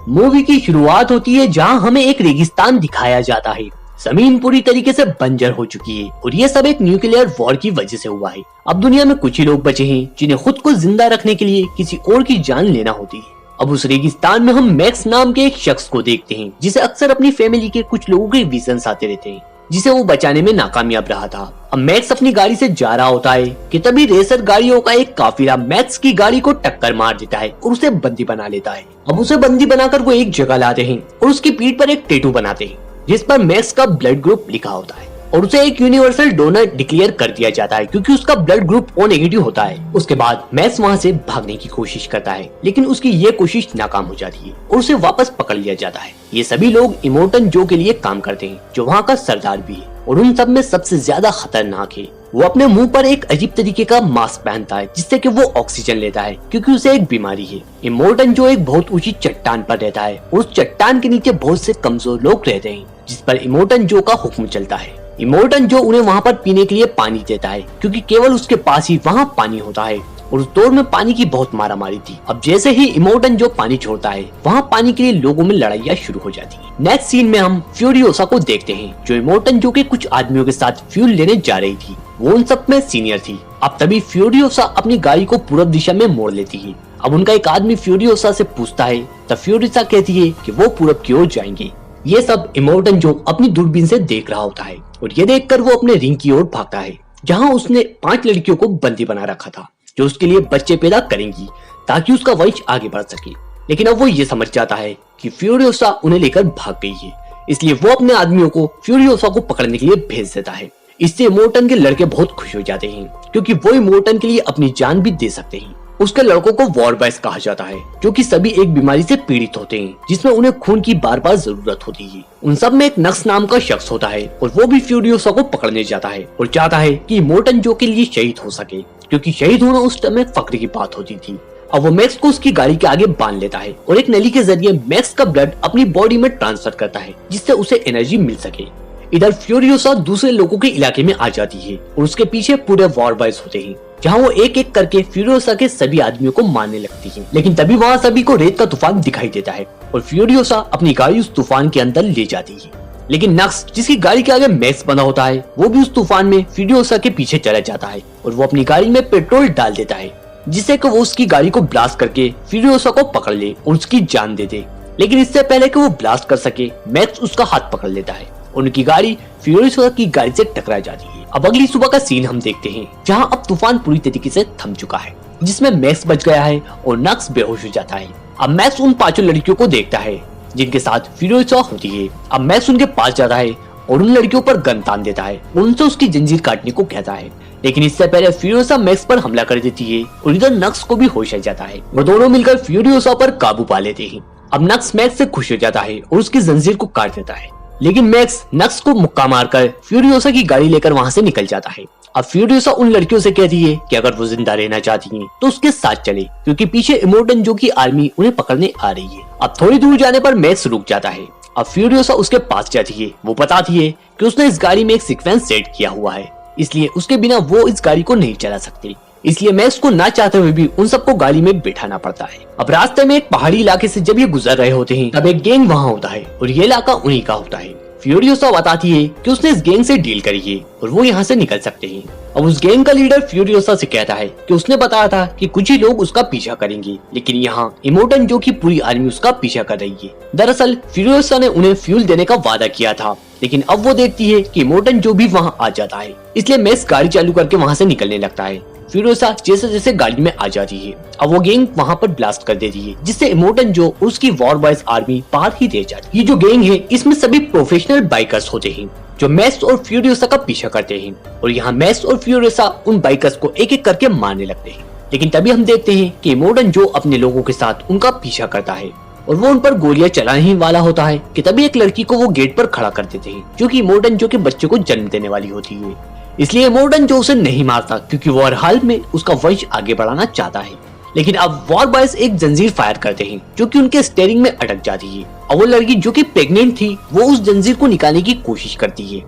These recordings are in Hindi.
मूवी की शुरुआत होती है जहां हमें एक रेगिस्तान दिखाया जाता है। जमीन पूरी तरीके से बंजर हो चुकी है और ये सब एक न्यूक्लियर वॉर की वजह से हुआ है। अब दुनिया में कुछ ही लोग बचे हैं जिन्हें खुद को जिंदा रखने के लिए किसी और की जान लेना होती है। अब उस रेगिस्तान में हम मैक्स नाम के एक शख्स को देखते हैं जिसे अक्सर अपनी फैमिली के कुछ लोगों के विजन्स आते रहते हैं, जिसे वो बचाने में नाकामयाब रहा था। अब मैक्स अपनी गाड़ी से जा रहा होता है कि तभी रेसर गाड़ियों का एक काफिला मैक्स की गाड़ी को टक्कर मार देता है और उसे बंदी बना लेता है। अब उसे बंदी बनाकर वो एक जगह लाते हैं और उसकी पीठ पर एक टैटू बनाते हैं जिस पर मैक्स का ब्लड ग्रुप लिखा होता है और उसे एक यूनिवर्सल डोनर डिक्लेयर कर दिया जाता है क्योंकि उसका ब्लड ग्रुप ओ नेगेटिव होता है। उसके बाद मैक्स वहाँ से भागने की कोशिश करता है लेकिन उसकी ये कोशिश नाकाम हो जाती है और उसे वापस पकड़ लिया जाता है। ये सभी लोग इमोर्टन जो के लिए काम करते हैं जो वहाँ का सरदार भी है और उन सब में सबसे ज्यादा खतरनाक है। वो अपने मुंह पर एक अजीब तरीके का मास्क पहनता है जिससे कि वो ऑक्सीजन लेता है क्योंकि उसे एक बीमारी है। इमोर्टन जो एक बहुत ऊंची चट्टान पर रहता है और उस चट्टान के नीचे बहुत से कमजोर लोग रहते हैं जिस पर इमोर्टन जो का हुक्म चलता है। इमोर्टन जो उन्हें वहाँ पर पीने के लिए पानी देता है क्योंकि केवल उसके पास ही वहाँ पानी होता है और उस दौर में पानी की बहुत मारामारी थी। अब जैसे ही इमोर्टन जो पानी छोड़ता है वहाँ पानी के लिए लोगों में लड़ाइयाँ शुरू हो जाती है। नेक्स्ट सीन में हम फ्यूरियोसा को देखते हैं जो इमोर्टन जो के कुछ आदमियों के साथ फ्यूल लेने जा रही थी। वो उन सब में सीनियर थी। अब तभी फ्यूरियोसा अपनी गाड़ी को पूरब दिशा में मोड़ लेती है। अब उनका एक आदमी फ्यूरियोसा से पूछता है तब फ्यूरियोसा कहती है कि वो पूरब की ओर जाएंगे। ये सब इमोर्टन जो अपनी दूरबीन से देख रहा होता है और ये देखकर वो अपने रिंग की ओर भागता है जहाँ उसने 5 लड़कियों को बंदी बना रखा था जो उसके लिए बच्चे पैदा करेंगी ताकि उसका वंश आगे बढ़ सके। लेकिन अब वो ये समझ जाता है कि फ्यूरियोसा उन्हें लेकर भाग गई है, इसलिए वो अपने आदमियों को फ्यूरियोसा को पकड़ने के लिए भेज देता है। इससे इमोर्टन के लड़के बहुत खुश हो जाते हैं क्योंकि वो इमोर्टन के लिए अपनी जान भी दे सकते हैं। उसके लड़कों को वॉर बॉयज कहा जाता है जो कि सभी एक बीमारी से पीड़ित होते हैं जिसमें उन्हें खून की बार बार जरूरत होती है। उन सब में एक नक्स नाम का शख्स होता है और वो भी फ्यूरियोसा को पकड़ने जाता है और चाहता है कि इमोर्टन जो के लिए शहीद हो सके क्योंकि शहीद होना उस समय फक्र की बात होती थी। अब वो मैक्स को उसकी गाड़ी के आगे बांध लेता है और एक नली के जरिए मैक्स का ब्लड अपनी बॉडी में ट्रांसफर करता है जिससे उसे एनर्जी मिल सके। इधर फ्यूरियोसा दूसरे लोगों के इलाके में आ जाती है और उसके पीछे पूरे वॉर बॉयज होते हैं जहाँ वो एक एक करके फ्यूरियोसा के सभी आदमियों को मारने लगती है। लेकिन तभी वहाँ सभी को रेत का तूफान दिखाई देता है और फ्यूरियोसा अपनी गाड़ी उस तूफान के अंदर ले जाती है। लेकिन नक्स जिसकी गाड़ी के आगे मैक्स बंधा होता है वो भी उस तूफान में फ्यूरियोसा के पीछे चला जाता है और वो अपनी गाड़ी में पेट्रोल डाल देता है जिससे कि वो उसकी गाड़ी को ब्लास्ट करके फ्यूरियोसा को पकड़ ले और उसकी जान दे दे। लेकिन इससे पहले कि वो ब्लास्ट कर सके मैक्स उसका हाथ पकड़ लेता है। उनकी गाड़ी फ्यूरियोसा की गाड़ी से टकरा जाती है। अब अगली सुबह का सीन हम देखते हैं जहां अब तूफान पूरी तरीके से थम चुका है जिसमें मैक्स बच गया है और नक्स बेहोश हो जाता है। अब मैक्स उन 5 लड़कियों को देखता है जिनके साथ फ्यूरियोसा होती है। अब मैक्स उनके पास जाता है और उन लड़कियों पर गन तान देता है और उनसे उसकी जंजीर काटने को कहता है। लेकिन इससे पहले फ्यूरियोसा मैक्स पर हमला कर देती है और इधर नक्स को भी होश आ जाता है। वो दोनों मिलकर फ्यूरियोसा पर काबू पा लेते हैं। अब नक्स मैक्स से खुश हो जाता है और उसकी जंजीर को काट देता है। लेकिन मैक्स नक्स को मुक्का मारकर फ्यूरियोसा की गाड़ी लेकर वहाँ से निकल जाता है। अब फ्यूरियोसा उन लड़कियों से कहती है कि अगर वो जिंदा रहना चाहती हैं तो उसके साथ चले क्योंकि पीछे इमोर्टन जो की आर्मी उन्हें पकड़ने आ रही है। अब थोड़ी दूर जाने पर मैक्स रुक जाता है। अब फ्यूरियोसा उसके पास जाती है। वो बताती है कि उसने इस गाड़ी में एक सीक्वेंस सेट किया हुआ है इसलिए उसके बिना वो इस गाड़ी को नहीं चला सकती। इसलिए मैक्स को ना चाहते हुए भी उन सबको गाड़ी में बिठाना पड़ता है। अब रास्ते में एक पहाड़ी इलाके से जब ये गुजर रहे होते हैं तब एक गैंग वहाँ होता है और ये इलाका उन्हीं का होता है। फ्यूरियोसा बताती है कि उसने इस गैंग से डील करी है और वो यहाँ से निकल सकते हैं। अब उस गैंग का लीडर फ्यूरियोसा से कहता है कि उसने बताया था कि कुछ ही लोग उसका पीछा करेंगे लेकिन यहाँ इमोर्टन जो की पूरी आर्मी उसका पीछा कर रही है। दरअसल फ्यूरियोसा ने उन्हें फ्यूल देने का वादा किया था लेकिन अब वो देखती है कि इमोर्टन जो भी वहाँ आ जाता है इसलिए मैक्स गाड़ी चालू करके वहाँ से निकलने लगता है। फ्यूरियोसा जैसे जैसे गाड़ी में आ जाती है अब वो गैंग वहाँ पर ब्लास्ट कर देती है जिससे इमोर्टन जो उसकी वॉर बॉयज आर्मी पार ही रह जाती है। ये जो गैंग है इसमें सभी प्रोफेशनल बाइकर्स होते हैं जो मैक्स और फ्यूरियोसा का पीछा करते हैं और यहाँ मैक्स और फ्यूरियोसा उन बाइकर्स को एक एक करके मारने लगते हैं। लेकिन तभी हम देखते हैं कि इमोर्टन जो अपने लोगों के साथ उनका पीछा करता है और वो उन पर गोलियां चलाने ही वाला होता है कि तभी एक लड़की को वो गेट पर खड़ा कर देते हैं जो कि इमोर्टन जो के बच्चे को जन्म देने वाली होती है। इसलिए इमोर्टन जो उसे नहीं मारता क्योंकि वो हर हाल में उसका वंश आगे बढ़ाना चाहता है। लेकिन अब वॉर बॉयज एक जंजीर फायर करते हैं जो कि उनके स्टीयरिंग में अटक जाती है और वो लड़की जो कि प्रेग्नेंट थी वो उस जंजीर को निकालने की कोशिश करती है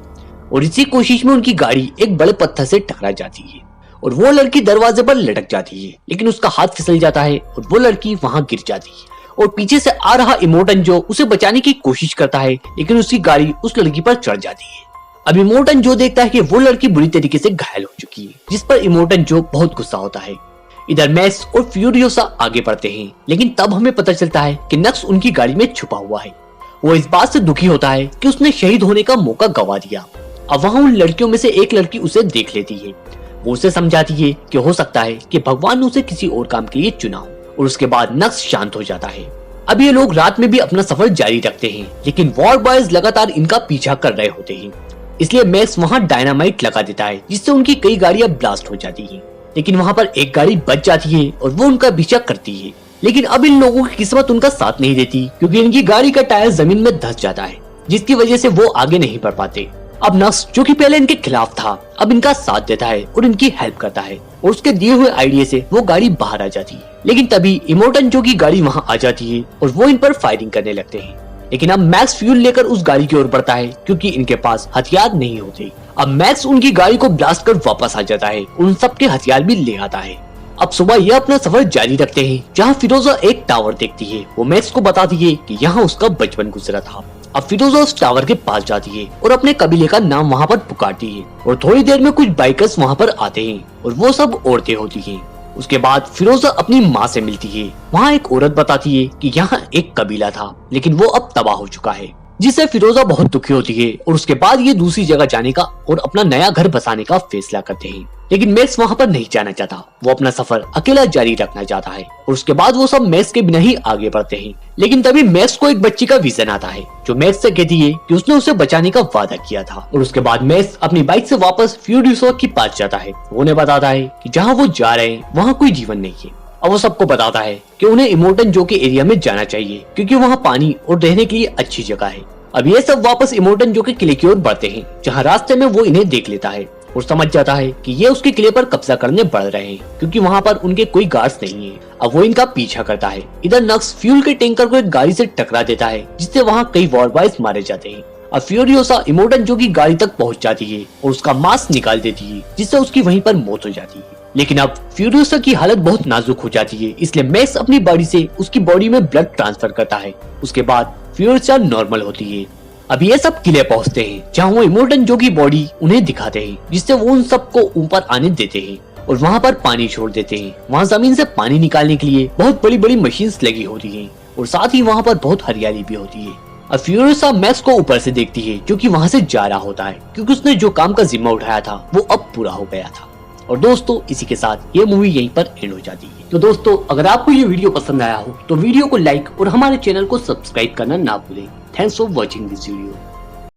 और इसी कोशिश में उनकी गाड़ी एक बड़े पत्थर से टकरा जाती है और वो लड़की दरवाजे पर लटक जाती है। लेकिन उसका हाथ फिसल जाता है और वो लड़की वहाँ गिर जाती है और पीछे से आ रहा इमोर्टन जो उसे बचाने की कोशिश करता है, लेकिन उसकी गाड़ी उस लड़की पर चढ़ जाती है। अब इमोर्टन जो देखता है कि वो लड़की बुरी तरीके से घायल हो चुकी है, जिस पर इमोर्टन जो बहुत गुस्सा होता है। इधर मैक्स और फ्यूरियोसा आगे बढ़ते हैं, लेकिन तब हमें पता चलता है कि नक्स उनकी गाड़ी में छुपा हुआ है। वो इस बात से दुखी होता है कि उसने शहीद होने का मौका गवा दिया। अब वहाँ उन लड़कियों में से एक लड़की उसे देख लेती है। वो उसे समझाती है कि हो सकता है कि भगवान ने उसे किसी और काम के लिए चुना हो, और उसके बाद नक्स शांत हो जाता है। अब ये लोग रात में भी अपना सफर जारी रखते हैं, लेकिन वॉर बॉयज लगातार इनका पीछा कर रहे होते हैं। इसलिए मैक्स वहाँ डायनामाइट लगा देता है, जिससे उनकी कई गाड़ियां ब्लास्ट हो जाती हैं। लेकिन वहाँ पर एक गाड़ी बच जाती है और वो उनका पीछा करती है। लेकिन अब इन लोगों की किस्मत उनका साथ नहीं देती, क्योंकि इनकी गाड़ी का टायर जमीन में धंस जाता है, जिसकी वजह से वो आगे नहीं बढ़ पाते। अब नक्स जो कि पहले इनके खिलाफ था, अब इनका साथ देता है और इनकी हेल्प करता है, और उसके दिए हुए आइडिया से वो गाड़ी बाहर आ जाती है। लेकिन तभी इमोर्टन जो की गाड़ी वहाँ आ जाती है और वो इन पर फायरिंग करने लगते हैं। लेकिन अब मैक्स फ्यूल लेकर उस गाड़ी की ओर बढ़ता है, क्योंकि इनके पास हथियार नहीं होते। अब मैक्स उनकी गाड़ी को ब्लास्ट कर वापस आ जाता है, उन सबके हथियार भी ले आता है। अब सुबह यह अपना सफर जारी रखते हैं, जहाँ फिरोजा एक टावर देखती है। वो मैक्स को बताती है कि यहाँ उसका बचपन गुजरा था। अब फिरोजा उस टावर के पास जाती है और अपने कबीले का नाम वहाँ पर पुकारती है, और थोड़ी देर में कुछ बाइकर्स वहाँ पर आते हैं और वो सब औरतें होती हैं। उसके बाद फिरोजा अपनी माँ से मिलती है। वहाँ एक औरत बताती है कि यहाँ एक कबीला था, लेकिन वो अब तबाह हो चुका है, जिससे फिरोजा बहुत दुखी होती है। और उसके बाद ये दूसरी जगह जाने का और अपना नया घर बसाने का फैसला करते हैं। लेकिन मैक्स वहाँ पर नहीं जाना चाहता, वो अपना सफर अकेला जारी रखना चाहता है। और उसके बाद वो सब मैक्स के बिना ही आगे बढ़ते हैं। लेकिन तभी मैक्स को एक बच्ची का विजन आता है, जो मैक्स से कहती है कि उसने उसे बचाने का वादा किया था। और उसके बाद मैक्स अपनी बाइक से वापस फ्यूरियोसा के पास जाता है। वो उन्हें बताता है कि जहाँ वो जा रहे हैं वहाँ कोई जीवन नहीं है। अब वो सबको बताता है कि उन्हें इमोर्टन जो के एरिया में जाना चाहिए, क्योंकि वहाँ पानी और रहने के लिए अच्छी जगह है। अब ये सब वापस इमोर्टन जो के किले की ओर बढ़ते हैं, जहाँ रास्ते में वो इन्हें देख लेता है और समझ जाता है कि ये उसके किले पर कब्जा करने बढ़ रहे हैं, क्योंकि वहाँ पर उनके कोई गार्ड्स नहीं है। अब वो इनका पीछा करता है। इधर नक्स फ्यूल के टैंकर को एक गाड़ी से टकरा देता है, जिससे वहाँ कई वॉर बॉयज मारे जाते हैं। अब फ्यूरियोसा इमोर्टन जो की गाड़ी तक पहुँच जाती है और उसका मास्क निकाल देती है, जिससे उसकी वहीं पर मौत हो जाती है। लेकिन अब फ्यूरियोसा की हालत बहुत नाजुक हो जाती है, इसलिए मैक्स अपनी बॉडी से उसकी बॉडी में ब्लड ट्रांसफर करता है। उसके बाद फ्यूरियोसा नॉर्मल होती है। अब ये सब किले पहुंचते हैं, जहाँ वो इमोर्टन जो की बॉडी उन्हें दिखाते हैं, जिससे वो उन सबको ऊपर आने देते हैं और वहाँ पर पानी छोड़ देते हैं। वहाँ जमीन से पानी निकालने के लिए बहुत बड़ी बड़ी मशीन्स लगी होती हैं, और साथ ही वहाँ पर बहुत हरियाली भी होती है। अब फ्यूरियोसा मैक्स को ऊपर से देखती है, जो कि वहाँ से जा रहा होता है, क्योंकि उसने जो काम का जिम्मा उठाया था वो अब पूरा हो गया था। और दोस्तों, इसी के साथ ये मूवी यहीं पर एंड हो जाती है। तो दोस्तों, अगर आपको ये वीडियो पसंद आया हो तो वीडियो को लाइक और हमारे चैनल को सब्सक्राइब करना ना भूलें। Thanks for watching this video.